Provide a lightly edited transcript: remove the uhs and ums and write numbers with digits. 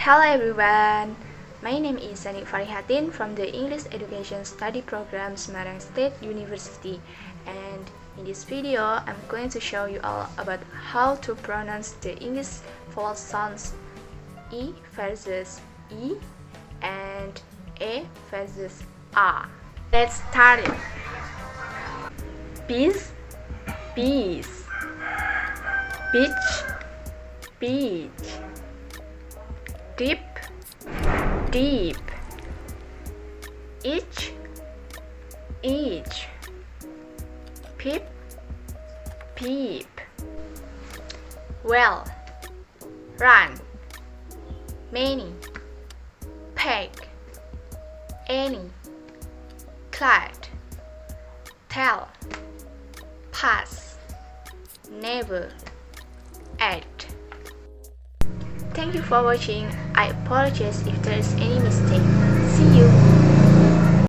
Hello everyone, my name is Hanik Farikhatin from the English Education Study Program Semarang State University, and in this video I'm going to show you all about how to pronounce the English vowel sounds E versus E and A versus A. Let's start it. Peace, peace. Beach, beach. Deep, deep. Each, each. Peep, peep. Well, run. Many, peg. Any, glad. Tell, pass. Never, add. Thank you for watching. I apologize if there is any mistake.